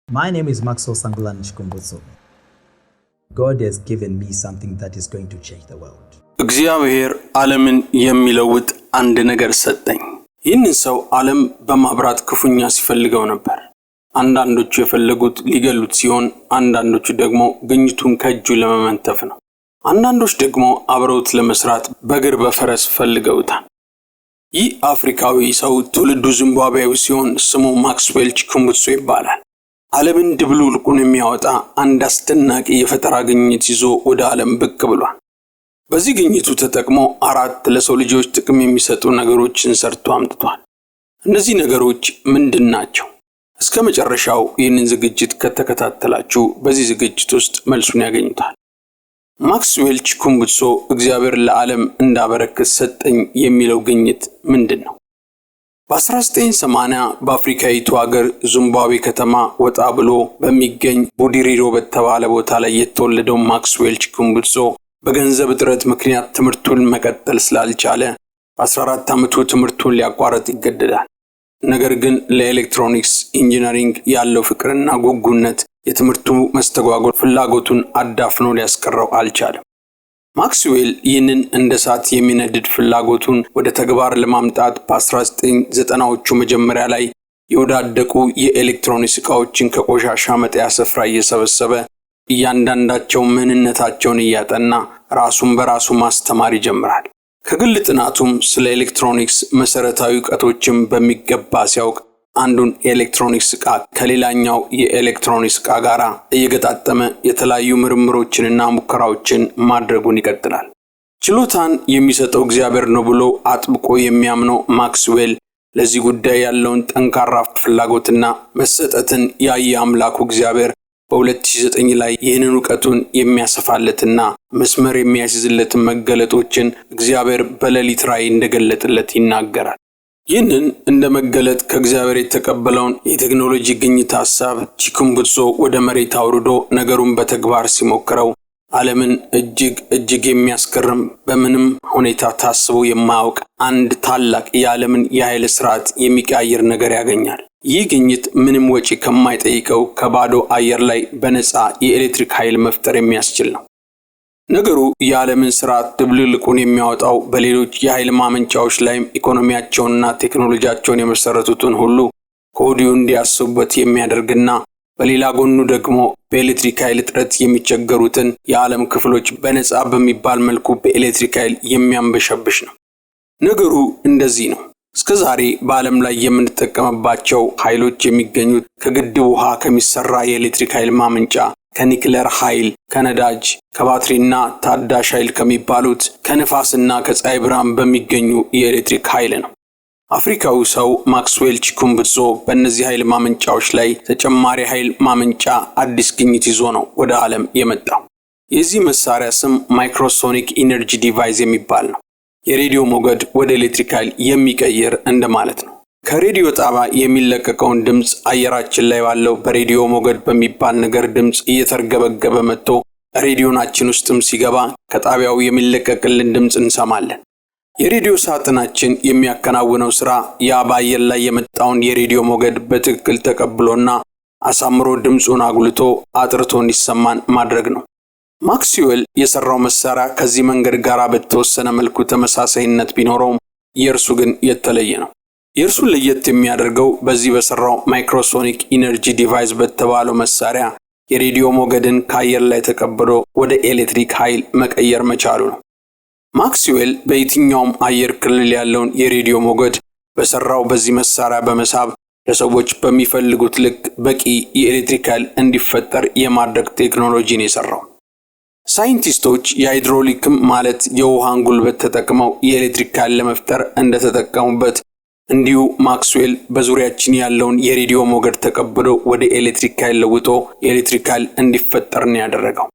My name is Maxwell Sangulani Shkumbutso. God has given me something that is going to change the world. እግዚአብሔር ዓለምን የሚለውጥ አንድ ነገር ሰጠኝ። ይህንን ሰው ዓለም በማብራት ክፉኛ ሲፈልገው ነበር። አንዳንዶቹ የፈለጉት ሊገሉት ሲሆን አንዳንዶቹ ደግሞ ግኝቱን ከእጁ ለመመንተፍ ነው። አንዳንዶች ደግሞ አብረውት ለመስራት በእግር በፈረስ ፈልገውታል። ይህ አፍሪካዊ ሰው ትውልዱ ዚምባብዌያዊ ሲሆን ስሙ ማክስዌል ቺኩምቡትሶ ይባላል። ዓለምን ድብልቅልቁን የሚያወጣ አንድ አስደናቂ የፈጠራ ግኝት ይዞ ወደ ዓለም ብቅ ብሏል። በዚህ ግኝቱ ተጠቅሞ 4 ለሰው ልጆች ጥቅም የሚሰጡ ነገሮችን ሰርቶ አምጥቷል። እነዚህ ነገሮች ምንድናቸው? እስከ መጨረሻው ይህንን ዝግጅት ከተከታተላችሁ በዚህ ዝግጅት ውስጥ መልሱን ያገኙታል። ማክስዌል ቺኩምቡትሶ እግዚአብሔር ለዓለም እንዳበረከተ ሰጠኝ የሚለው ግኝት ምንድነው? በ1980 በአፍሪካዊቱ ሀገር ዚምባብዌ ከተማ ወጣ ብሎ በሚገኝ ቡዲሪሮ በተባለ ቦታ ላይ የተወለደው ማክስዌል ቺኩምቡትሶ በገንዘብ እጥረት ምክንያት ትምህርቱን መቀጠል ስላልቻለ በ14 ዓመቱ ትምህርቱን ሊያቋርጥ ይገደዳል። ነገር ግን ለኤሌክትሮኒክስ ኢንጂነሪንግ ያለው ፍቅርና ጉጉነት የትምህርቱ መስተጓጎል ፍላጎቱን አዳፍኖ ሊያስቀረው አልቻለም። ማክስዌል ይህንን እንደ እሳት የሚነድድ ፍላጎቱን ወደ ተግባር ለማምጣት በ1990ዎቹ መጀመሪያ ላይ የወዳደቁ የኤሌክትሮኒክስ ዕቃዎችን ከቆሻሻ መጣያ ስፍራ እየሰበሰበ እያንዳንዳቸው ምንነታቸውን እያጠና ራሱን በራሱ ማስተማር ይጀምራል። ከግል ጥናቱም ስለ ኤሌክትሮኒክስ መሰረታዊ ዕውቀቶችን በሚገባ ሲያውቅ አንዱን የኤሌክትሮኒክስ ዕቃ ከሌላኛው የኤሌክትሮኒክስ ዕቃ ጋር እየገጣጠመ የተለያዩ ምርምሮችንና ሙከራዎችን ማድረጉን ይቀጥላል። ችሎታን የሚሰጠው እግዚአብሔር ነው ብሎ አጥብቆ የሚያምነው ማክስዌል ለዚህ ጉዳይ ያለውን ጠንካራ ፍላጎትና መሰጠትን ያየ አምላኩ እግዚአብሔር በ2009 ላይ ይህንን ዕውቀቱን የሚያሰፋለትና መስመር የሚያስይዝለትን መገለጦችን እግዚአብሔር በሌሊት ራእይ እንደገለጠለት ይናገራል። ይህንን እንደ መገለጥ ከእግዚአብሔር የተቀበለውን የቴክኖሎጂ ግኝት ሐሳብ ቺኩምቡትሶ ወደ መሬት አውርዶ ነገሩን በተግባር ሲሞክረው ዓለምን እጅግ የሚያስገርም በምንም ሁኔታ ታስቦ የማያውቅ አንድ ታላቅ የዓለምን የኃይል ስርዓት የሚቀያየር ነገር ያገኛል። ይህ ግኝት ምንም ወጪ ከማይጠይቀው ከባዶ አየር ላይ በነፃ የኤሌክትሪክ ኃይል መፍጠር የሚያስችል ነው። ነገሩ የዓለምን ስርዓት ድብልቅልቁን የሚያወጣው በሌሎች የኃይል ማመንጫዎች ላይ ኢኮኖሚያቸውንና ቴክኖሎጂያቸውን የመሰረቱትን ሁሉ ከወዲሁ እንዲያስቡበት የሚያደርግና በሌላ ጎኑ ደግሞ በኤሌክትሪክ ኃይል እጥረት የሚቸገሩትን የዓለም ክፍሎች በነፃ በሚባል መልኩ በኤሌክትሪክ ኃይል የሚያንበሸብሽ ነው። ነገሩ እንደዚህ ነው። እስከዛሬ በዓለም ላይ የምንጠቀምባቸው ኃይሎች የሚገኙት ከግድብ ውሃ ከሚሰራ የኤሌክትሪክ ኃይል ማመንጫ፣ ከኒክሌር ኃይል፣ ከነዳጅ፣ ከባትሪና ታዳሽ ኃይል ከሚባሉት ከነፋስና ከፀሐይ ብርሃን በሚገኙ የኤሌክትሪክ ኃይል ነው። አፍሪካዊ ሰው ማክስዌል ቺኩምቡትሶ በእነዚህ ኃይል ማመንጫዎች ላይ ተጨማሪ ኃይል ማመንጫ አዲስ ግኝት ይዞ ነው ወደ ዓለም የመጣው። የዚህ መሳሪያ ስም ማይክሮሶኒክ ኢነርጂ ዲቫይስ የሚባል ነው። የሬዲዮ ሞገድ ወደ ኤሌክትሪክ ኃይል የሚቀይር እንደማለት ነው። ከሬዲዮ ጣቢያ የሚለቀቀውን ድምጽ አየራችን ላይ ባለው በሬዲዮ ሞገድ በሚባል ነገር ድምጽ እየተርገበገበ መጥቶ ሬዲዮናችን ውስጥም ሲገባ ከጣቢያው የሚለቀቅልን ድምጽ እንሰማለን። የሬዲዮ ሳጥናችን የሚያከናውነው ስራ ያ በአየር ላይ የመጣውን የሬዲዮ ሞገድ በትክክል ተቀብሎና አሳምሮ ድምጹን አጉልቶ አጥርቶ እንዲሰማን ማድረግ ነው። ማክስዌል የሰራው መሳሪያ ከዚህ መንገድ ጋር በተወሰነ መልኩ ተመሳሳይነት ቢኖረውም የእርሱ ግን የተለየ ነው። የእርሱ ለየት የሚያደርገው በዚህ በሰራው ማይክሮሶኒክ ኢነርጂ ዲቫይስ በተባለው መሳሪያ የሬዲዮ ሞገድን ከአየር ላይ ተቀብሎ ወደ ኤሌክትሪክ ኃይል መቀየር መቻሉ ነው። ማክስዌል በየትኛውም አየር ክልል ያለውን የሬዲዮ ሞገድ በሰራው በዚህ መሳሪያ በመሳብ ለሰዎች በሚፈልጉት ልክ በቂ የኤሌክትሪክ ኃይል እንዲፈጠር የማድረግ ቴክኖሎጂን የሰራው። ሳይንቲስቶች የሃይድሮሊክም ማለት የውሃን ጉልበት ተጠቅመው የኤሌክትሪክ ኃይል ለመፍጠር እንደተጠቀሙበት እንዲሁ ማክስዌል በዙሪያችን ያለውን የሬዲዮ ሞገድ ተቀብሎ ወደ ኤሌክትሪክ ኃይል ለውጦ የኤሌክትሪክ ኃይል እንዲፈጠር ነው ያደረገው።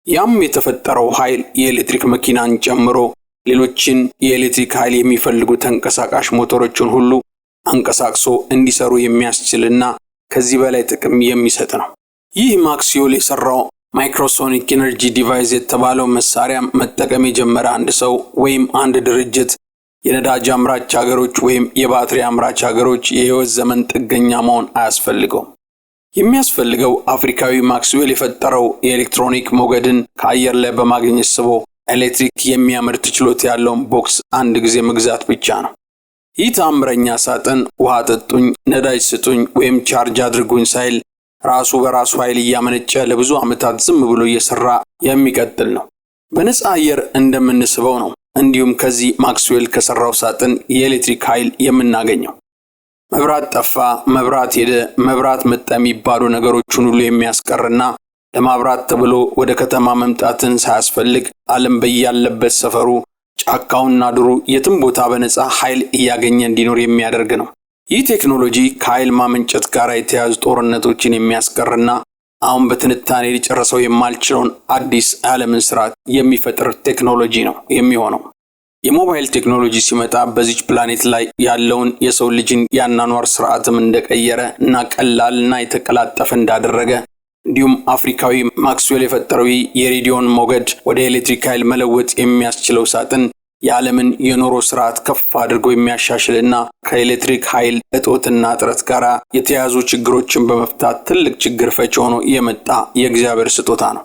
ያም የተፈጠረው ኃይል የኤሌክትሪክ መኪናን ጨምሮ ሌሎችን የኤሌክትሪክ ኃይል የሚፈልጉ ተንቀሳቃሽ ሞተሮችን ሁሉ አንቀሳቅሶ እንዲሰሩ የሚያስችልና ከዚህ በላይ ጥቅም የሚሰጥ ነው። ይህ ማክስዌል የሰራው ማይክሮሶኒክ ኢነርጂ ዲቫይስ የተባለው መሳሪያ መጠቀም የጀመረ አንድ ሰው ወይም አንድ ድርጅት የነዳጅ አምራች ሀገሮች ወይም የባትሪ አምራች ሀገሮች የህይወት ዘመን ጥገኛ መሆን አያስፈልገውም። የሚያስፈልገው አፍሪካዊ ማክስዌል የፈጠረው የኤሌክትሮኒክ ሞገድን ከአየር ላይ በማግኘት ስቦ ኤሌክትሪክ የሚያመርት ችሎታ ያለውን ቦክስ አንድ ጊዜ መግዛት ብቻ ነው። ይህ ተአምረኛ ሳጥን ውሃ ጠጡኝ፣ ነዳጅ ስጡኝ ወይም ቻርጅ አድርጉኝ ሳይል ራሱ በራሱ ኃይል እያመነጨ ለብዙ ዓመታት ዝም ብሎ እየሰራ የሚቀጥል ነው። በነፃ አየር እንደምንስበው ነው እንዲሁም ከዚህ ማክስዌል ከሰራው ሳጥን የኤሌክትሪክ ኃይል የምናገኘው። መብራት ጠፋ፣ መብራት ሄደ፣ መብራት መጣ የሚባሉ ነገሮችን ሁሉ የሚያስቀርና ለማብራት ተብሎ ወደ ከተማ መምጣትን ሳያስፈልግ ዓለም በያለበት ሰፈሩ ጫካውና ድሩ የትም ቦታ በነፃ ኃይል እያገኘ እንዲኖር የሚያደርግ ነው። ይህ ቴክኖሎጂ ከኃይል ማመንጨት ጋር የተያያዙ ጦርነቶችን የሚያስቀርና አሁን በትንታኔ ሊጨርሰው የማልችለውን አዲስ ዓለምን ስርዓት የሚፈጥር ቴክኖሎጂ ነው የሚሆነው። የሞባይል ቴክኖሎጂ ሲመጣ በዚች ፕላኔት ላይ ያለውን የሰው ልጅን ያናኗር ስርዓትም እንደቀየረ እና ቀላልና የተቀላጠፈ እንዳደረገ እንዲሁም አፍሪካዊ ማክስዌል የፈጠረው የሬዲዮን ሞገድ ወደ ኤሌክትሪክ ኃይል መለወጥ የሚያስችለው ሳጥን የዓለምን የኑሮ ስርዓት ከፍ አድርጎ የሚያሻሽልና ከኤሌክትሪክ ኃይል እጦትና እጥረት ጋር የተያያዙ ችግሮችን በመፍታት ትልቅ ችግር ፈቺ ሆኖ የመጣ የእግዚአብሔር ስጦታ ነው።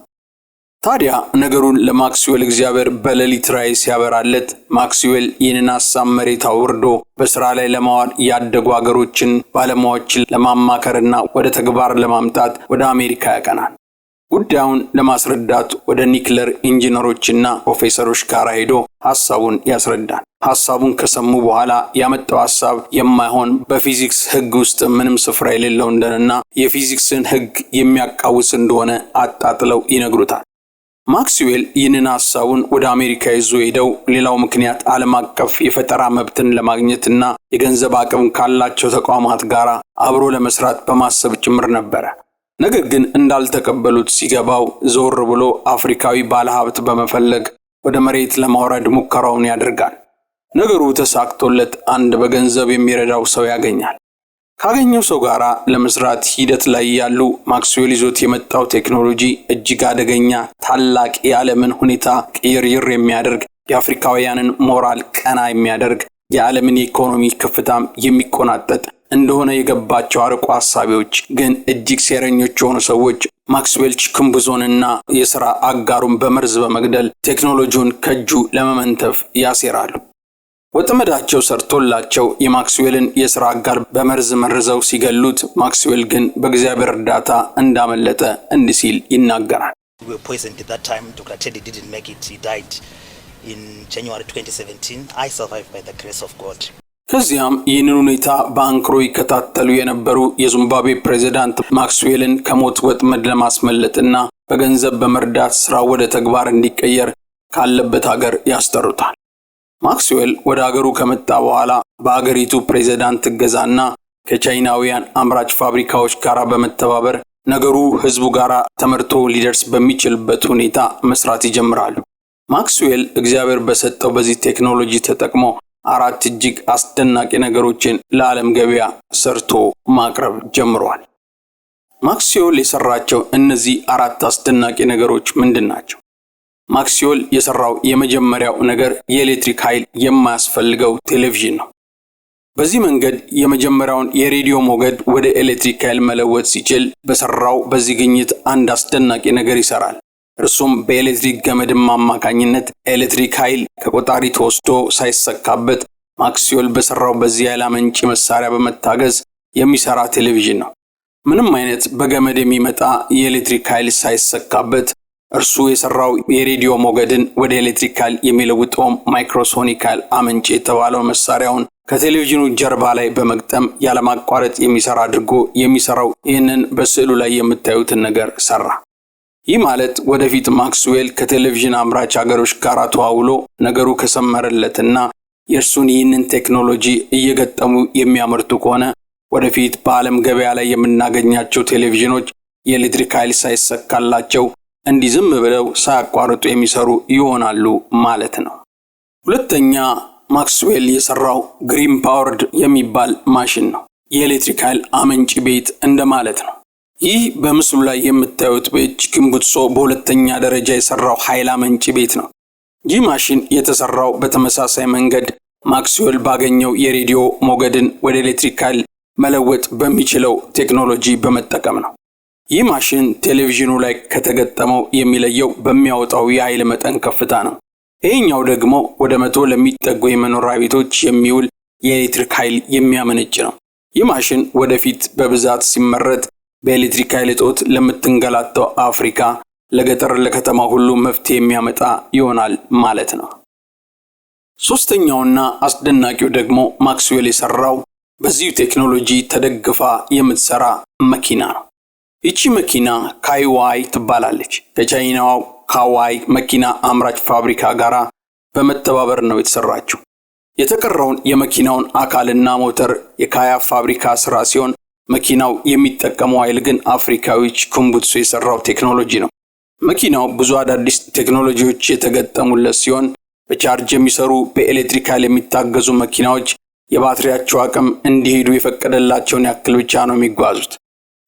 ታዲያ ነገሩን ለማክስዌል እግዚአብሔር በሌሊት ራእይ ሲያበራለት ማክስዌል ይህንን ሐሳብ መሬት አውርዶ በስራ ላይ ለማዋል ያደጉ አገሮችን ባለሙያዎችን ለማማከርና ወደ ተግባር ለማምጣት ወደ አሜሪካ ያቀናል። ጉዳዩን ለማስረዳት ወደ ኒክለር ኢንጂነሮችና ፕሮፌሰሮች ጋር ሄዶ ሐሳቡን ያስረዳል። ሐሳቡን ከሰሙ በኋላ ያመጣው ሐሳብ የማይሆን በፊዚክስ ሕግ ውስጥ ምንም ስፍራ የሌለው እንደሆነና የፊዚክስን ሕግ የሚያቃውስ እንደሆነ አጣጥለው ይነግሩታል። ማክስዌል ይህንን ሐሳቡን ወደ አሜሪካ ይዞ ሄደው ሌላው ምክንያት ዓለም አቀፍ የፈጠራ መብትን ለማግኘትና የገንዘብ አቅም ካላቸው ተቋማት ጋር አብሮ ለመስራት በማሰብ ጭምር ነበረ። ነገር ግን እንዳልተቀበሉት ሲገባው ዞር ብሎ አፍሪካዊ ባለሀብት በመፈለግ ወደ መሬት ለማውረድ ሙከራውን ያደርጋል። ነገሩ ተሳክቶለት አንድ በገንዘብ የሚረዳው ሰው ያገኛል። ካገኘው ሰው ጋር ለመስራት ሂደት ላይ ያሉ ማክስዌል ይዞት የመጣው ቴክኖሎጂ እጅግ አደገኛ፣ ታላቅ የዓለምን ሁኔታ ቅይርይር የሚያደርግ የአፍሪካውያንን ሞራል ቀና የሚያደርግ የዓለምን ኢኮኖሚ ከፍታም የሚቆናጠጥ እንደሆነ የገባቸው አርቆ ሐሳቢዎች ግን እጅግ ሴረኞች የሆኑ ሰዎች ማክስዌል ችክምቡዞንና የሥራ አጋሩን በመርዝ በመግደል ቴክኖሎጂውን ከእጁ ለመመንተፍ ያሴራሉ። ወጥመዳቸው ሰርቶላቸው የማክስዌልን የሥራ አጋር በመርዝ መርዘው ሲገሉት ማክስዌል ግን በእግዚአብሔር እርዳታ እንዳመለጠ እንዲህ ሲል ይናገራል። We were poisoned at that time. Dr. Teddy didn't make it. He died in January 2017. I survived by the grace of God. ከዚያም ይህንን ሁኔታ በአንክሮ ይከታተሉ የነበሩ የዚምባብዌ ፕሬዝዳንት ማክስዌልን ከሞት ወጥመድ ለማስመለጥና በገንዘብ በመርዳት ስራው ወደ ተግባር እንዲቀየር ካለበት ሀገር ያስጠሩታል። ማክስዌል ወደ ሀገሩ ከመጣ በኋላ በአገሪቱ ፕሬዝዳንት እገዛና ከቻይናውያን አምራች ፋብሪካዎች ጋር በመተባበር ነገሩ ህዝቡ ጋር ተመርቶ ሊደርስ በሚችልበት ሁኔታ መስራት ይጀምራሉ። ማክስዌል እግዚአብሔር በሰጠው በዚህ ቴክኖሎጂ ተጠቅሞ 4 እጅግ አስደናቂ ነገሮችን ለዓለም ገበያ ሰርቶ ማቅረብ ጀምሯል። ማክስዌል የሰራቸው እነዚህ 4 አስደናቂ ነገሮች ምንድናቸው? ማክስዌል የሰራው የመጀመሪያው ነገር የኤሌክትሪክ ኃይል የማያስፈልገው ቴሌቪዥን ነው። በዚህ መንገድ የመጀመሪያውን የሬዲዮ ሞገድ ወደ ኤሌክትሪክ ኃይል መለወጥ ሲችል በሰራው በዚህ ግኝት አንድ አስደናቂ ነገር ይሰራል። እርሱም በኤሌክትሪክ ገመድ አማካኝነት ኤሌክትሪክ ኃይል ከቆጣሪ ተወስዶ ሳይሰካበት ማክስዌል በሰራው በዚህ ኃይል አመንጪ መሳሪያ በመታገዝ የሚሰራ ቴሌቪዥን ነው። ምንም አይነት በገመድ የሚመጣ የኤሌክትሪክ ኃይል ሳይሰካበት እርሱ የሰራው የሬዲዮ ሞገድን ወደ ኤሌክትሪክ ኃይል የሚለውጠው ማይክሮሶኒክ ኃይል አመንጪ የተባለው መሳሪያውን ከቴሌቪዥኑ ጀርባ ላይ በመግጠም ያለማቋረጥ የሚሰራ አድርጎ የሚሰራው ይህንን በስዕሉ ላይ የምታዩትን ነገር ሰራ። ይህ ማለት ወደፊት ማክስዌል ከቴሌቪዥን አምራች ሀገሮች ጋር ተዋውሎ ነገሩ ከሰመረለትና የእርሱን ይህንን ቴክኖሎጂ እየገጠሙ የሚያመርቱ ከሆነ ወደፊት በዓለም ገበያ ላይ የምናገኛቸው ቴሌቪዥኖች የኤሌክትሪክ ኃይል ሳይሰካላቸው እንዲህ ዝም ብለው ሳያቋርጡ የሚሰሩ ይሆናሉ ማለት ነው። ሁለተኛ ማክስዌል የሰራው ግሪን ፓወርድ የሚባል ማሽን ነው። የኤሌክትሪክ ኃይል አመንጪ ቤት እንደማለት ነው። ይህ በምስሉ ላይ የምታዩት ቤት ችክምቡዞ በሁለተኛ ደረጃ የሰራው ኃይል አመንጪ ቤት ነው። ይህ ማሽን የተሰራው በተመሳሳይ መንገድ ማክስዌል ባገኘው የሬዲዮ ሞገድን ወደ ኤሌክትሪክ ኃይል መለወጥ በሚችለው ቴክኖሎጂ በመጠቀም ነው። ይህ ማሽን ቴሌቪዥኑ ላይ ከተገጠመው የሚለየው በሚያወጣው የኃይል መጠን ከፍታ ነው። ይህኛው ደግሞ ወደ 100 ለሚጠጉ የመኖሪያ ቤቶች የሚውል የኤሌክትሪክ ኃይል የሚያመነጭ ነው። ይህ ማሽን ወደፊት በብዛት ሲመረት በኤሌክትሪክ ኃይል እጦት ለምትንገላታው አፍሪካ ለገጠር ለከተማ ሁሉ መፍትሄ የሚያመጣ ይሆናል ማለት ነው። ሶስተኛውና አስደናቂው ደግሞ ማክስዌል የሰራው በዚሁ ቴክኖሎጂ ተደግፋ የምትሰራ መኪና ነው። ይቺ መኪና ካይዋይ ትባላለች። ከቻይናው ካዋይ መኪና አምራች ፋብሪካ ጋር በመተባበር ነው የተሰራችው። የተቀረውን የመኪናውን አካልና ሞተር የካያ ፋብሪካ ስራ ሲሆን መኪናው የሚጠቀመው ኃይል ግን አፍሪካዊ ቺኩምቡትሶ የሰራው ቴክኖሎጂ ነው። መኪናው ብዙ አዳዲስ ቴክኖሎጂዎች የተገጠሙለት ሲሆን በቻርጅ የሚሰሩ በኤሌክትሪክ ኃይል የሚታገዙ መኪናዎች የባትሪያቸው አቅም እንዲሄዱ የፈቀደላቸውን ያክል ብቻ ነው የሚጓዙት።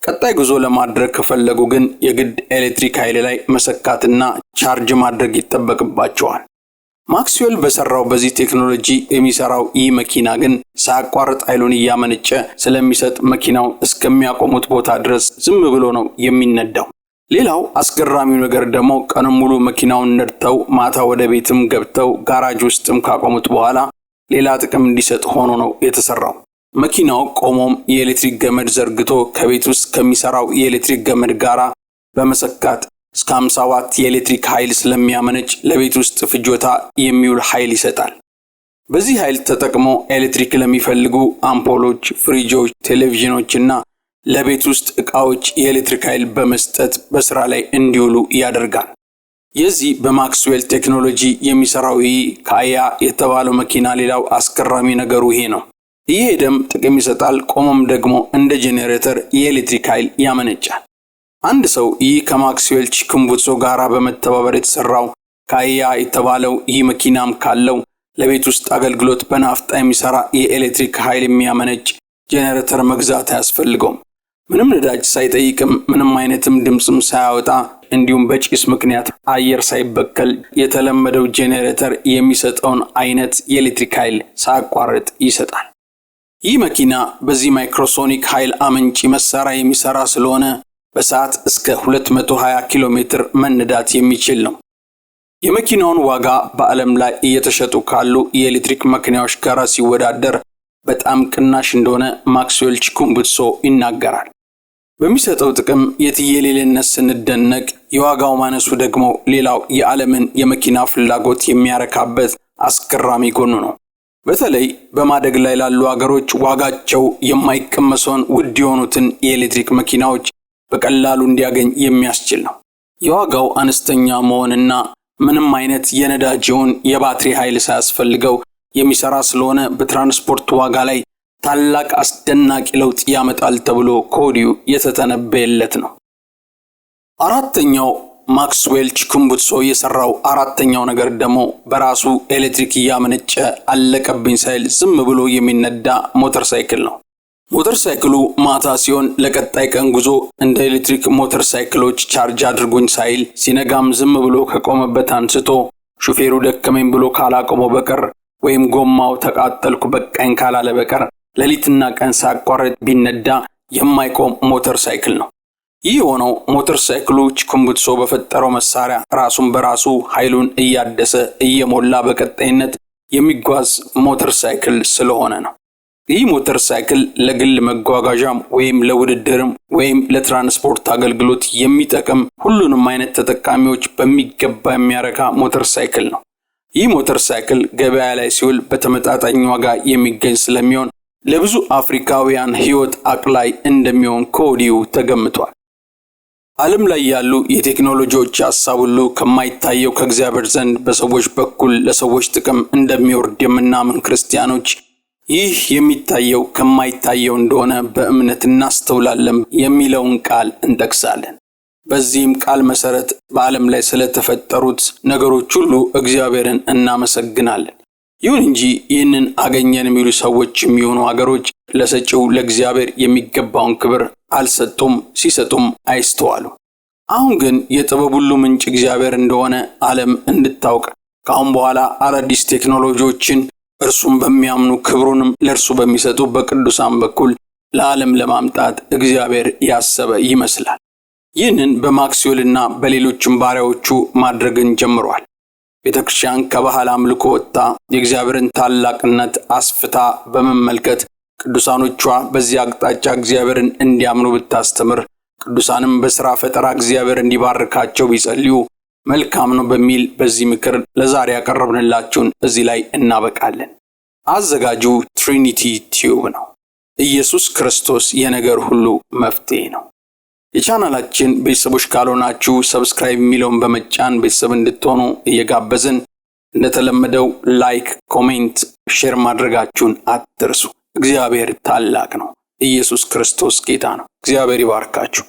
ቀጣይ ጉዞ ለማድረግ ከፈለጉ ግን የግድ ኤሌክትሪክ ኃይል ላይ መሰካትና ቻርጅ ማድረግ ይጠበቅባቸዋል። ማክስዌል በሰራው በዚህ ቴክኖሎጂ የሚሰራው ይህ መኪና ግን ሳያቋርጥ ኃይሉን እያመነጨ ስለሚሰጥ መኪናው እስከሚያቆሙት ቦታ ድረስ ዝም ብሎ ነው የሚነዳው። ሌላው አስገራሚው ነገር ደግሞ ቀኑን ሙሉ መኪናውን ነድተው ማታ ወደ ቤትም ገብተው ጋራጅ ውስጥም ካቆሙት በኋላ ሌላ ጥቅም እንዲሰጥ ሆኖ ነው የተሰራው። መኪናው ቆሞም የኤሌክትሪክ ገመድ ዘርግቶ ከቤት ውስጥ ከሚሰራው የኤሌክትሪክ ገመድ ጋራ በመሰካት እስከ 50 ዋት የኤሌክትሪክ ኃይል ስለሚያመነጭ ለቤት ውስጥ ፍጆታ የሚውል ኃይል ይሰጣል። በዚህ ኃይል ተጠቅሞ ኤሌክትሪክ ለሚፈልጉ አምፖሎች፣ ፍሪጆች፣ ቴሌቪዥኖችና ለቤት ውስጥ ዕቃዎች የኤሌክትሪክ ኃይል በመስጠት በስራ ላይ እንዲውሉ ያደርጋል። የዚህ በማክስዌል ቴክኖሎጂ የሚሰራው ይህ ካያ የተባለው መኪና ሌላው አስገራሚ ነገሩ ይሄ ነው። ይሄ ደም ጥቅም ይሰጣል፣ ቆሞም ደግሞ እንደ ጄኔሬተር የኤሌክትሪክ ኃይል ያመነጫል። አንድ ሰው ይህ ከማክስዌል ቺኩምቡትሶ ጋራ በመተባበር የተሰራው ካያ የተባለው ይህ መኪናም ካለው ለቤት ውስጥ አገልግሎት በናፍጣ የሚሰራ የኤሌክትሪክ ኃይል የሚያመነጭ ጄኔሬተር መግዛት አያስፈልገውም። ምንም ነዳጅ ሳይጠይቅም ምንም አይነትም ድምጽም ሳያወጣ እንዲሁም በጭስ ምክንያት አየር ሳይበከል የተለመደው ጄኔሬተር የሚሰጠውን አይነት የኤሌክትሪክ ኃይል ሳያቋርጥ ይሰጣል። ይህ መኪና በዚህ ማይክሮሶኒክ ኃይል አመንጪ መሳሪያ የሚሰራ ስለሆነ በሰዓት እስከ 220 ኪሎ ሜትር መንዳት የሚችል ነው። የመኪናውን ዋጋ በዓለም ላይ እየተሸጡ ካሉ የኤሌክትሪክ መኪናዎች ጋር ሲወዳደር በጣም ቅናሽ እንደሆነ ማክስዌል ቺኩምቡትሶ ይናገራል። በሚሰጠው ጥቅም የትየሌለነት ስንደነቅ የዋጋው ማነሱ ደግሞ ሌላው የዓለምን የመኪና ፍላጎት የሚያረካበት አስገራሚ ጎኑ ነው። በተለይ በማደግ ላይ ላሉ ሀገሮች ዋጋቸው የማይቀመሰውን ውድ የሆኑትን የኤሌክትሪክ መኪናዎች በቀላሉ እንዲያገኝ የሚያስችል ነው። የዋጋው አነስተኛ መሆንና ምንም አይነት የነዳጅውን የባትሪ ኃይል ሳያስፈልገው የሚሰራ ስለሆነ በትራንስፖርት ዋጋ ላይ ታላቅ አስደናቂ ለውጥ ያመጣል ተብሎ ከወዲሁ የተተነበየለት ነው። አራተኛው ማክስዌል ቺኩምቡትሶ የሰራው አራተኛው ነገር ደግሞ በራሱ ኤሌክትሪክ ያመነጨ አለቀብኝ ሳይል ዝም ብሎ የሚነዳ ሞተር ሳይክል ነው። ሞተር ሳይክሉ ማታ ሲሆን ለቀጣይ ቀን ጉዞ እንደ ኤሌክትሪክ ሞተር ሳይክሎች ቻርጅ አድርጉኝ ሳይል ሲነጋም ዝም ብሎ ከቆመበት አንስቶ ሹፌሩ ደከመኝ ብሎ ካላቆመው በቀር ወይም ጎማው ተቃጠልኩ በቃኝ ካላለ በቀር ሌሊትና ቀን ሳያቋርጥ ቢነዳ የማይቆም ሞተር ሳይክል ነው። ይህ ሆነው ሞተር ሳይክሉ ቺኩምቡትሶ በፈጠረው መሳሪያ ራሱን በራሱ ኃይሉን እያደሰ እየሞላ በቀጣይነት የሚጓዝ ሞተር ሳይክል ስለሆነ ነው። ይህ ሞተር ሳይክል ለግል መጓጓዣም ወይም ለውድድርም ወይም ለትራንስፖርት አገልግሎት የሚጠቅም ሁሉንም አይነት ተጠቃሚዎች በሚገባ የሚያረካ ሞተር ሳይክል ነው። ይህ ሞተር ሳይክል ገበያ ላይ ሲውል በተመጣጣኝ ዋጋ የሚገኝ ስለሚሆን ለብዙ አፍሪካውያን ሕይወት አቅላይ እንደሚሆን ከወዲሁ ተገምቷል። ዓለም ላይ ያሉ የቴክኖሎጂዎች ሐሳብ ሁሉ ከማይታየው ከእግዚአብሔር ዘንድ በሰዎች በኩል ለሰዎች ጥቅም እንደሚወርድ የምናምን ክርስቲያኖች ይህ የሚታየው ከማይታየው እንደሆነ በእምነት እናስተውላለን የሚለውን ቃል እንጠቅሳለን። በዚህም ቃል መሰረት በዓለም ላይ ስለተፈጠሩት ነገሮች ሁሉ እግዚአብሔርን እናመሰግናለን። ይሁን እንጂ ይህንን አገኘን የሚሉ ሰዎች የሚሆኑ ሀገሮች ለሰጪው ለእግዚአብሔር የሚገባውን ክብር አልሰጡም፣ ሲሰጡም አይስተዋሉ። አሁን ግን የጥበብ ሁሉ ምንጭ እግዚአብሔር እንደሆነ ዓለም እንድታውቅ ከአሁን በኋላ አዳዲስ ቴክኖሎጂዎችን እርሱም በሚያምኑ ክብሩንም ለእርሱ በሚሰጡ በቅዱሳን በኩል ለዓለም ለማምጣት እግዚአብሔር ያሰበ ይመስላል። ይህንን በማክስዌልና በሌሎችም ባሪያዎቹ ማድረግን ጀምሯል። ቤተክርስቲያን ከባህል አምልኮ ወጥታ የእግዚአብሔርን ታላቅነት አስፍታ በመመልከት ቅዱሳኖቿ በዚህ አቅጣጫ እግዚአብሔርን እንዲያምኑ ብታስተምር፣ ቅዱሳንም በሥራ ፈጠራ እግዚአብሔር እንዲባርካቸው ቢጸልዩ መልካም ነው በሚል በዚህ ምክር ለዛሬ ያቀረብንላችሁን እዚህ ላይ እናበቃለን። አዘጋጁ ትሪኒቲ ቲዩብ ነው። ኢየሱስ ክርስቶስ የነገር ሁሉ መፍትሄ ነው። የቻናላችን ቤተሰቦች ካልሆናችሁ ሰብስክራይብ የሚለውን በመጫን ቤተሰብ እንድትሆኑ እየጋበዝን እንደተለመደው ላይክ፣ ኮሜንት፣ ሼር ማድረጋችሁን አትርሱ። እግዚአብሔር ታላቅ ነው። ኢየሱስ ክርስቶስ ጌታ ነው። እግዚአብሔር ይባርካችሁ።